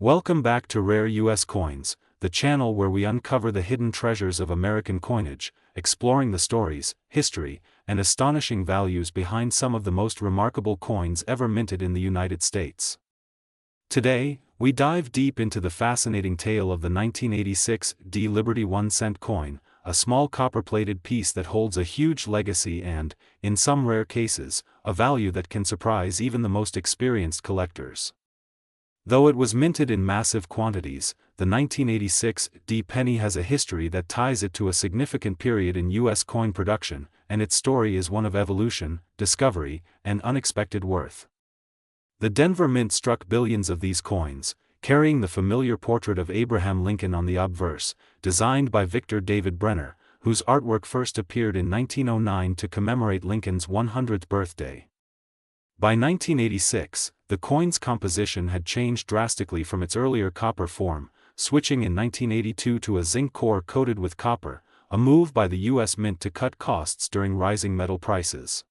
Welcome back to Rare U.S. Coins, the channel where we uncover the hidden treasures of American coinage, exploring the stories, history, and astonishing values behind some of the most remarkable coins ever minted in the United States. Today, we dive deep into the fascinating tale of the 1986 D Liberty 1-cent coin, a small copper-plated piece that holds a huge legacy and, in some rare cases, a value that can surprise even the most experienced collectors. Though it was minted in massive quantities, the 1986 D penny has a history that ties it to a significant period in U.S. coin production, and its story is one of evolution, discovery, and unexpected worth. The Denver Mint struck billions of these coins, carrying the familiar portrait of Abraham Lincoln on the obverse, designed by Victor David Brenner, whose artwork first appeared in 1909 to commemorate Lincoln's 100th birthday. By 1986, the coin's composition had changed drastically from its earlier copper form, switching in 1982 to a zinc core coated with copper, a move by the U.S. Mint to cut costs during rising metal prices.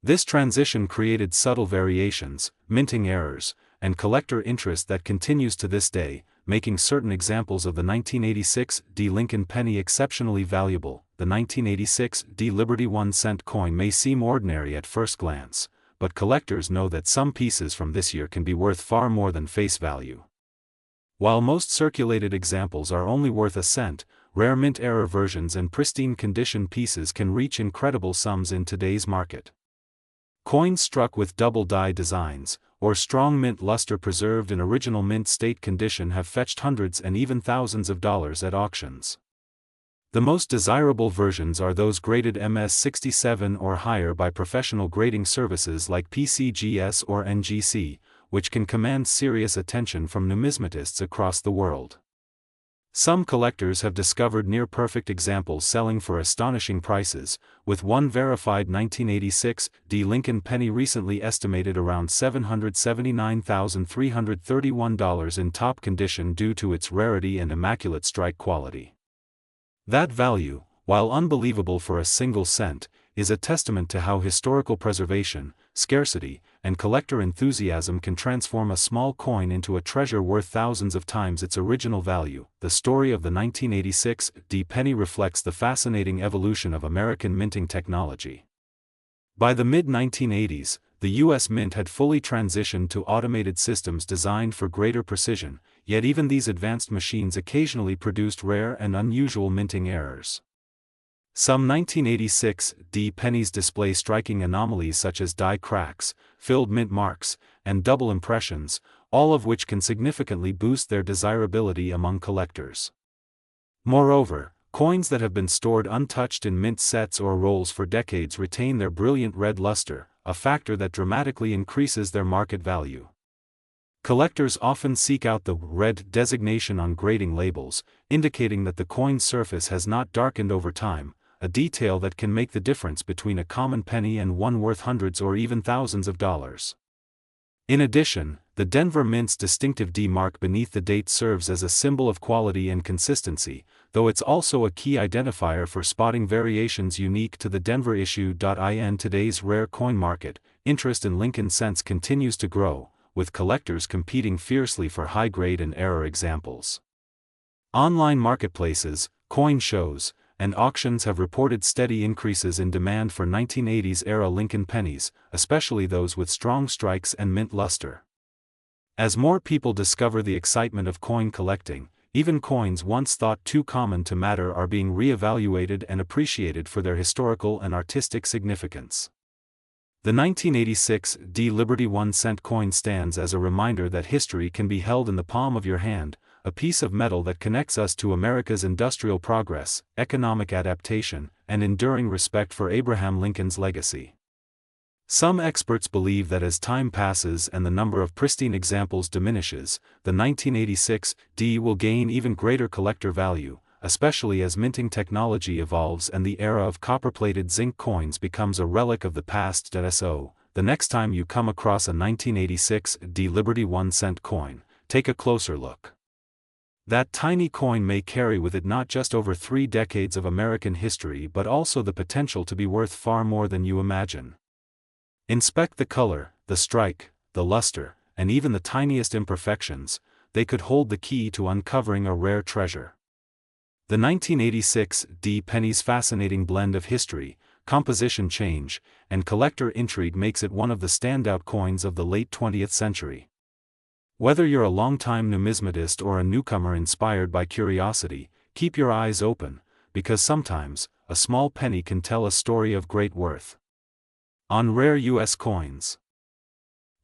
This transition created subtle variations, minting errors, and collector interest that continues to this day, making certain examples of the 1986 D Lincoln penny exceptionally valuable. The 1986 D Liberty 1-cent coin may seem ordinary at first glance, but collectors know that some pieces from this year can be worth far more than face value. While most circulated examples are only worth a cent, rare mint-era versions and pristine condition pieces can reach incredible sums in today's market. Coins struck with double die designs, or strong mint luster preserved in original mint state condition have fetched hundreds and even thousands of dollars at auctions. The most desirable versions are those graded MS67 or higher by professional grading services like PCGS or NGC, which can command serious attention from numismatists across the world. Some collectors have discovered near-perfect examples selling for astonishing prices, with one verified 1986 D Lincoln penny recently estimated around $779,331 in top condition due to its rarity and immaculate strike quality. That value, while unbelievable for a single cent, is a testament to how historical preservation, scarcity, and collector enthusiasm can transform a small coin into a treasure worth thousands of times its original value. The story of the 1986 D penny reflects the fascinating evolution of American minting technology. By the mid-1980s, the U.S. Mint had fully transitioned to automated systems designed for greater precision, yet even these advanced machines occasionally produced rare and unusual minting errors. Some 1986 D pennies display striking anomalies such as die cracks, filled mint marks, and double impressions, all of which can significantly boost their desirability among collectors. Moreover, coins that have been stored untouched in mint sets or rolls for decades retain their brilliant red luster, a factor that dramatically increases their market value. Collectors often seek out the red designation on grading labels, indicating that the coin's surface has not darkened over time, a detail that can make the difference between a common penny and one worth hundreds or even thousands of dollars. In addition, the Denver Mint's distinctive D mark beneath the date serves as a symbol of quality and consistency, though it's also a key identifier for spotting variations unique to the Denver issue. In today's rare coin market, interest in Lincoln cents continues to grow, with collectors competing fiercely for high-grade and error examples. Online marketplaces, coin shows, and auctions have reported steady increases in demand for 1980s-era Lincoln pennies, especially those with strong strikes and mint luster. As more people discover the excitement of coin collecting, even coins once thought too common to matter are being re-evaluated and appreciated for their historical and artistic significance. The 1986 D Liberty 1-cent coin stands as a reminder that history can be held in the palm of your hand, a piece of metal that connects us to America's industrial progress, economic adaptation, and enduring respect for Abraham Lincoln's legacy. Some experts believe that as time passes and the number of pristine examples diminishes, the 1986 D will gain even greater collector value, especially as minting technology evolves and the era of copper-plated zinc coins becomes a relic of the past. So, the next time you come across a 1986 D Liberty 1-cent coin, take a closer look. That tiny coin may carry with it not just over 3 decades of American history but also the potential to be worth far more than you imagine. Inspect the color, the strike, the luster, and even the tiniest imperfections. they could hold the key to uncovering a rare treasure. The 1986 D penny's fascinating blend of history, composition change, and collector intrigue makes it one of the standout coins of the late 20th century. Whether you're a longtime numismatist or a newcomer inspired by curiosity, keep your eyes open, because sometimes, a small penny can tell a story of great worth. On rare U.S. coins.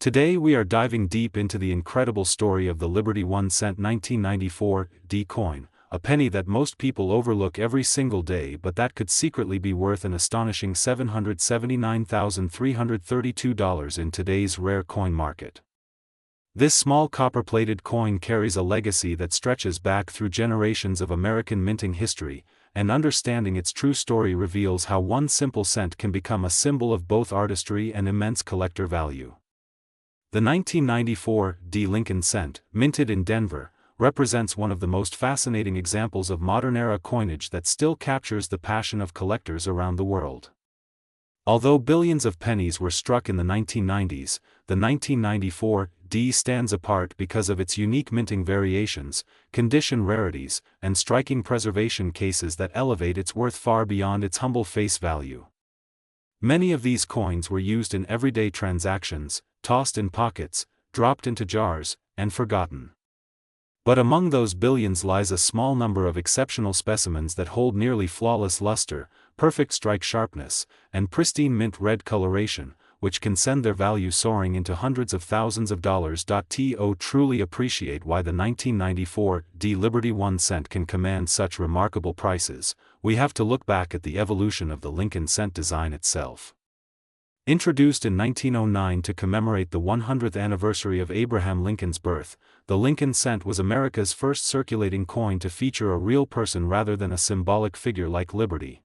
Today we are diving deep into the incredible story of the Liberty 1 cent 1994 D coin, a penny that most people overlook every single day but that could secretly be worth an astonishing $779,332 in today's rare coin market. This small copper-plated coin carries a legacy that stretches back through generations of American minting history, and understanding its true story reveals how one simple cent can become a symbol of both artistry and immense collector value. The 1994 D Lincoln cent, minted in Denver, represents one of the most fascinating examples of modern-era coinage that still captures the passion of collectors around the world. Although billions of pennies were struck in the 1990s, the 1994 D stands apart because of its unique minting variations, condition rarities, and striking preservation cases that elevate its worth far beyond its humble face value. Many of these coins were used in everyday transactions, tossed in pockets, dropped into jars, and forgotten. But among those billions lies a small number of exceptional specimens that hold nearly flawless luster, perfect strike sharpness, and pristine mint red coloration, which can send their value soaring into hundreds of thousands of dollars. To truly appreciate why the 1994 D Liberty 1 cent can command such remarkable prices, we have to look back at the evolution of the Lincoln cent design itself. Introduced in 1909 to commemorate the 100th anniversary of Abraham Lincoln's birth, the Lincoln cent was America's first circulating coin to feature a real person rather than a symbolic figure like Liberty.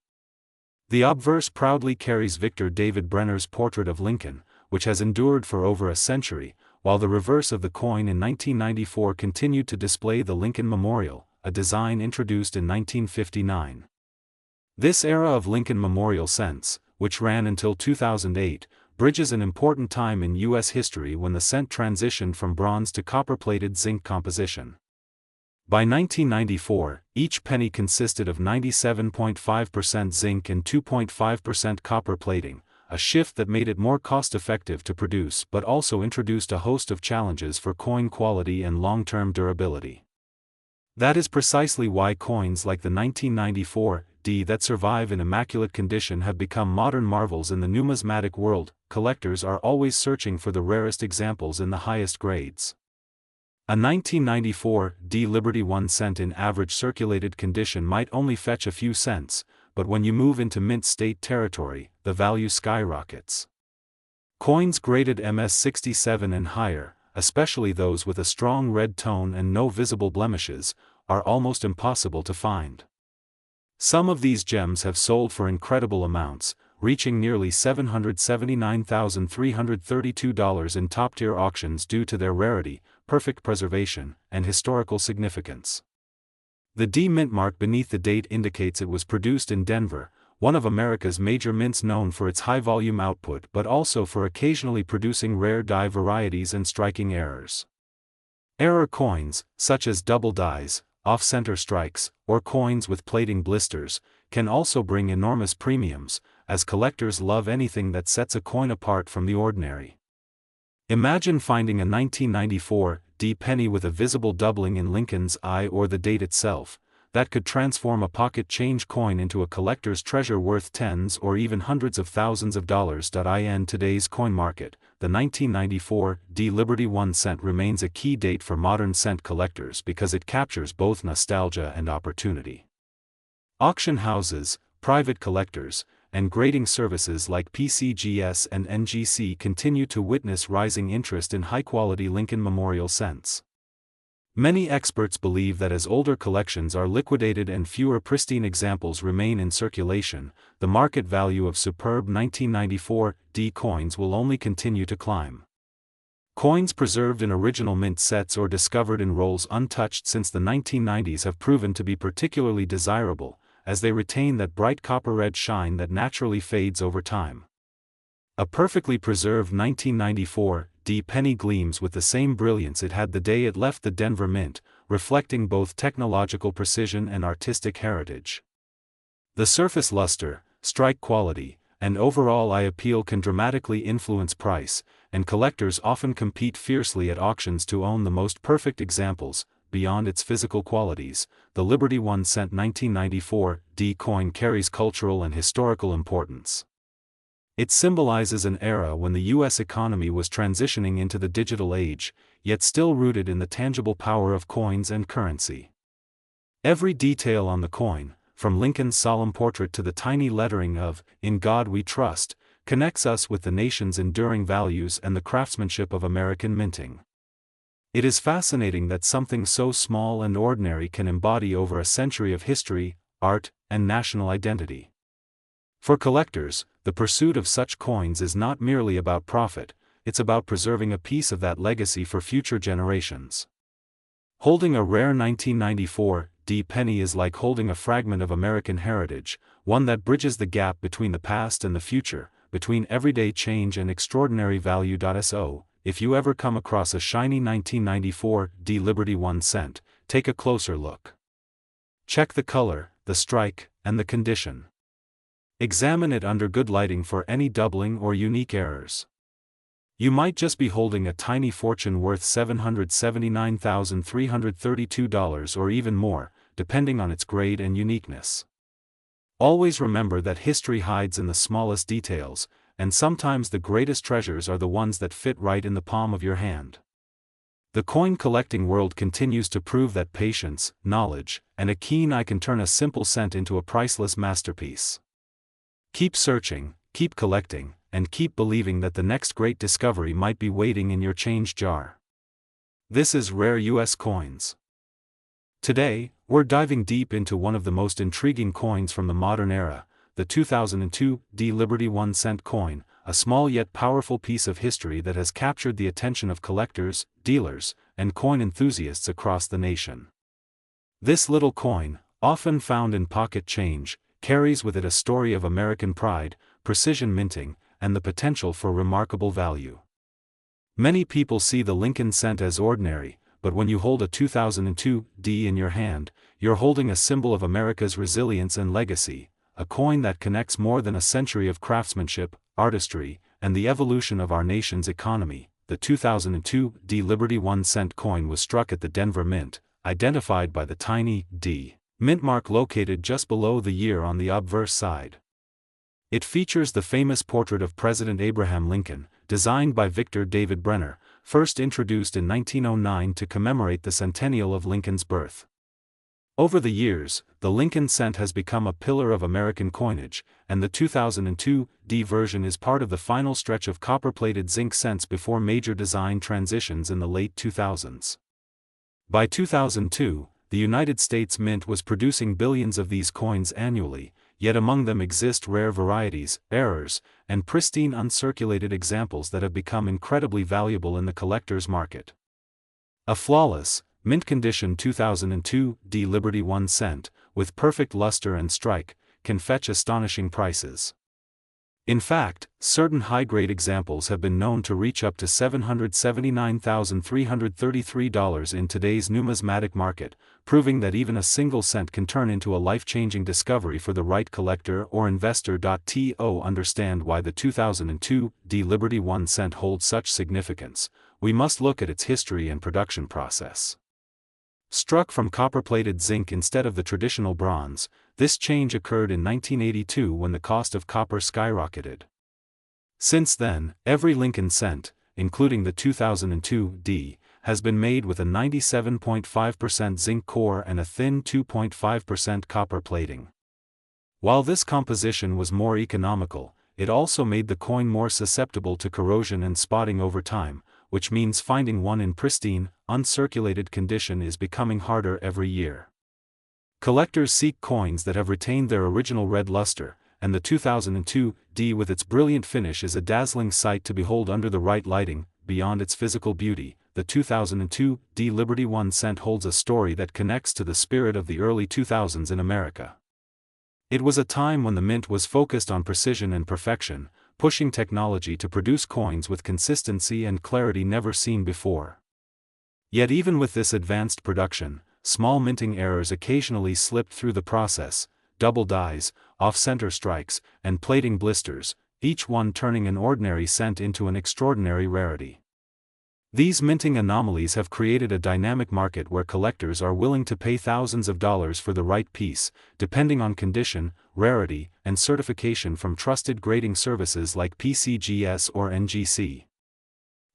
The obverse proudly carries Victor David Brenner's portrait of Lincoln, which has endured for over a century, while the reverse of the coin in 1994 continued to display the Lincoln Memorial, a design introduced in 1959. This era of Lincoln Memorial cents, which ran until 2008, bridges an important time in U.S. history when the cent transitioned from bronze to copper-plated zinc composition. By 1994, each penny consisted of 97.5% zinc and 2.5% copper plating, a shift that made it more cost-effective to produce but also introduced a host of challenges for coin quality and long-term durability. That is precisely why coins like the 1994 D that survive in immaculate condition have become modern marvels in the numismatic world. Collectors are always searching for the rarest examples in the highest grades. A 1994 D Liberty 1 cent in average circulated condition might only fetch a few cents, but when you move into mint state territory, the value skyrockets. Coins graded MS67 and higher, especially those with a strong red tone and no visible blemishes, are almost impossible to find. Some of these gems have sold for incredible amounts, reaching nearly $779,332 in top-tier auctions due to their rarity, perfect preservation, and historical significance. The D mint mark beneath the date indicates it was produced in Denver, one of America's major mints known for its high-volume output but also for occasionally producing rare die varieties and striking errors. Error coins, such as double dies, off-center strikes, or coins with plating blisters, can also bring enormous premiums, as collectors love anything that sets a coin apart from the ordinary. Imagine finding a 1994 D penny with a visible doubling in Lincoln's eye or the date itself, that could transform a pocket change coin into a collector's treasure worth tens or even hundreds of thousands of dollars. In today's coin market, the 1994 D Liberty 1 cent remains a key date for modern cent collectors because it captures both nostalgia and opportunity. Auction houses, private collectors, and grading services like PCGS and NGC continue to witness rising interest in high-quality Lincoln Memorial cents. Many experts believe that as older collections are liquidated and fewer pristine examples remain in circulation, the market value of superb 1994 D coins will only continue to climb. Coins preserved in original mint sets or discovered in rolls untouched since the 1990s have proven to be particularly desirable, as they retain that bright copper red shine that naturally fades over time. A perfectly preserved 1994 D penny gleams with the same brilliance it had the day it left the Denver Mint, reflecting both technological precision and artistic heritage. The surface luster, strike quality, and overall eye appeal can dramatically influence price, and collectors often compete fiercely at auctions to own the most perfect examples. Beyond its physical qualities, the Liberty 1 cent 1994 D coin carries cultural and historical importance. It symbolizes an era when the U.S. economy was transitioning into the digital age, yet still rooted in the tangible power of coins and currency. Every detail on the coin, from Lincoln's solemn portrait to the tiny lettering of "In God We Trust," connects us with the nation's enduring values and the craftsmanship of American minting. It is fascinating that something so small and ordinary can embody over a century of history, art, and national identity. For collectors, the pursuit of such coins is not merely about profit, it's about preserving a piece of that legacy for future generations. Holding a rare 1994 D penny is like holding a fragment of American heritage, one that bridges the gap between the past and the future, between everyday change and extraordinary value. So, if you ever come across a shiny 1994 D Liberty 1 cent, take a closer look. Check the color, the strike, and the condition. Examine it under good lighting for any doubling or unique errors. You might just be holding a tiny fortune worth $779,332 or even more, depending on its grade and uniqueness. Always remember that history hides in the smallest details, and sometimes the greatest treasures are the ones that fit right in the palm of your hand. The coin collecting world continues to prove that patience, knowledge, and a keen eye can turn a simple cent into a priceless masterpiece. Keep searching, keep collecting, and keep believing that the next great discovery might be waiting in your change jar. This is Rare U.S. Coins. Today, we're diving deep into one of the most intriguing coins from the modern era, the 2002 D Liberty 1 cent coin, a small yet powerful piece of history that has captured the attention of collectors, dealers, and coin enthusiasts across the nation. This little coin, often found in pocket change, carries with it a story of American pride, precision minting, and the potential for remarkable value. Many people see the Lincoln cent as ordinary, but when you hold a 2002 D in your hand, you're holding a symbol of America's resilience and legacy, a coin that connects more than a century of craftsmanship, artistry, and the evolution of our nation's economy. The 2002 D Liberty 1 cent coin was struck at the Denver Mint, identified by the tiny D mint mark located just below the year on the obverse side. It features the famous portrait of President Abraham Lincoln, designed by Victor David Brenner, first introduced in 1909 to commemorate the centennial of Lincoln's birth. Over the years, the Lincoln cent has become a pillar of American coinage, and the 2002 D version is part of the final stretch of copper-plated zinc cents before major design transitions in the late 2000s. By 2002, the United States Mint was producing billions of these coins annually, yet among them exist rare varieties, errors, and pristine uncirculated examples that have become incredibly valuable in the collector's market. A flawless, mint-condition 2002 D Liberty 1 cent, with perfect luster and strike, can fetch astonishing prices. In fact, certain high-grade examples have been known to reach up to $779,333 in today's numismatic market, proving that even a single cent can turn into a life-changing discovery for the right collector or investor. To understand why the 2002 D Liberty 1 cent holds such significance, we must look at its history and production process. Struck from copper-plated zinc instead of the traditional bronze, this change occurred in 1982 when the cost of copper skyrocketed. Since then, every Lincoln cent, including the 2002 D, has been made with a 97.5% zinc core and a thin 2.5% copper plating. While this composition was more economical, it also made the coin more susceptible to corrosion and spotting over time, which means finding one in pristine, uncirculated condition is becoming harder every year. Collectors seek coins that have retained their original red luster, and the 2002 D with its brilliant finish is a dazzling sight to behold under the right lighting. Beyond its physical beauty, the 2002 D Liberty 1 cent holds a story that connects to the spirit of the early 2000s in America. It was a time when the mint was focused on precision and perfection, pushing technology to produce coins with consistency and clarity never seen before. Yet even with this advanced production, small minting errors occasionally slipped through the process: double dies, off-center strikes, and plating blisters, each one turning an ordinary cent into an extraordinary rarity. These minting anomalies have created a dynamic market where collectors are willing to pay thousands of dollars for the right piece, depending on condition, rarity, and certification from trusted grading services like PCGS or NGC.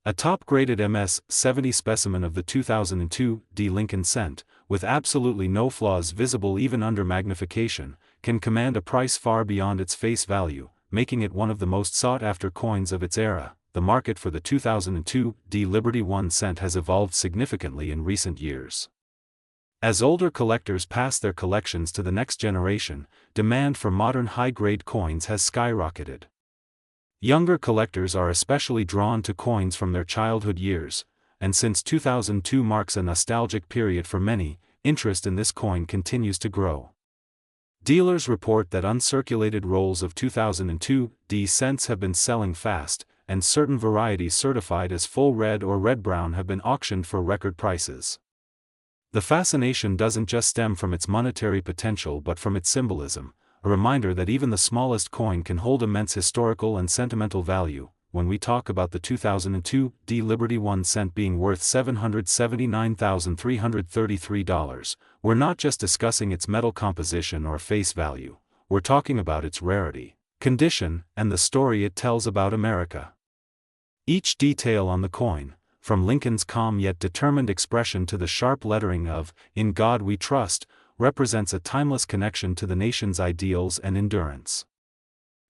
A top-graded MS-70 specimen of the 2002 D Lincoln cent, with absolutely no flaws visible even under magnification, can command a price far beyond its face value, making it one of the most sought-after coins of its era. The market for the 2002 D Liberty 1 cent has evolved significantly in recent years. As older collectors pass their collections to the next generation, demand for modern high-grade coins has skyrocketed. Younger collectors are especially drawn to coins from their childhood years, and since 2002 marks a nostalgic period for many, interest in this coin continues to grow. Dealers report that uncirculated rolls of 2002 D cents have been selling fast, and certain varieties certified as full red or red-brown have been auctioned for record prices. The fascination doesn't just stem from its monetary potential but from its symbolism, a reminder that even the smallest coin can hold immense historical and sentimental value. When we talk about the 2002 D Liberty 1 cent being worth $779,333, we're not just discussing its metal composition or face value, we're talking about its rarity, condition, and the story it tells about America. Each detail on the coin, from Lincoln's calm yet determined expression to the sharp lettering of "In God We Trust," represents a timeless connection to the nation's ideals and endurance.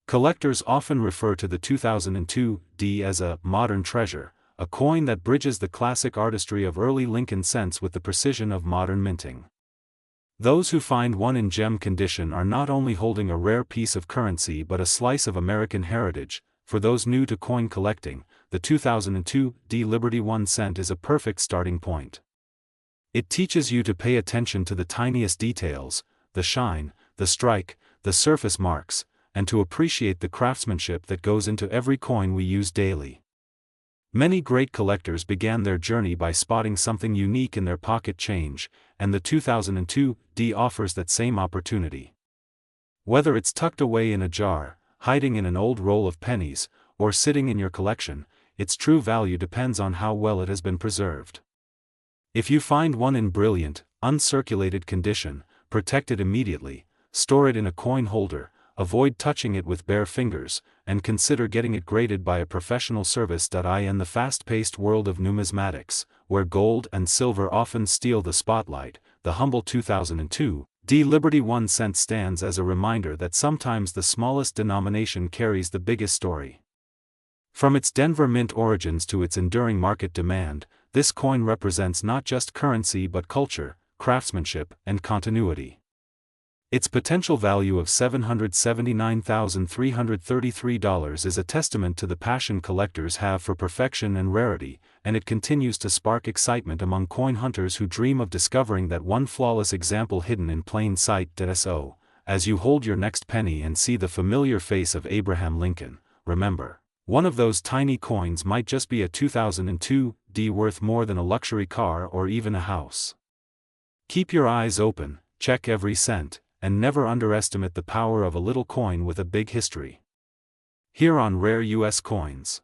Collectors often refer to the 2002 D as a modern treasure, a coin that bridges the classic artistry of early Lincoln cents with the precision of modern minting. Those who find one in gem condition are not only holding a rare piece of currency but a slice of American heritage. For those new to coin collecting, the 2002 D Liberty 1 cent is a perfect starting point. It teaches you to pay attention to the tiniest details, the shine, the strike, the surface marks, and to appreciate the craftsmanship that goes into every coin we use daily. Many great collectors began their journey by spotting something unique in their pocket change, and the 2002 D offers that same opportunity. Whether it's tucked away in a jar, hiding in an old roll of pennies, or sitting in your collection, its true value depends on how well it has been preserved. If you find one in brilliant, uncirculated condition, protect it immediately, store it in a coin holder, avoid touching it with bare fingers, and consider getting it graded by a professional service. In the fast-paced world of numismatics, where gold and silver often steal the spotlight, the humble 2002 D Liberty 1 cent stands as a reminder that sometimes the smallest denomination carries the biggest story. From its Denver Mint origins to its enduring market demand, this coin represents not just currency but culture, craftsmanship, and continuity. Its potential value of $779,333 is a testament to the passion collectors have for perfection and rarity, and it continues to spark excitement among coin hunters who dream of discovering that one flawless example hidden in plain sight. So, as you hold your next penny and see the familiar face of Abraham Lincoln, remember, one of those tiny coins might just be a 2002 D worth more than a luxury car or even a house. Keep your eyes open, check every cent, and never underestimate the power of a little coin with a big history. Here on Rare U.S. Coins.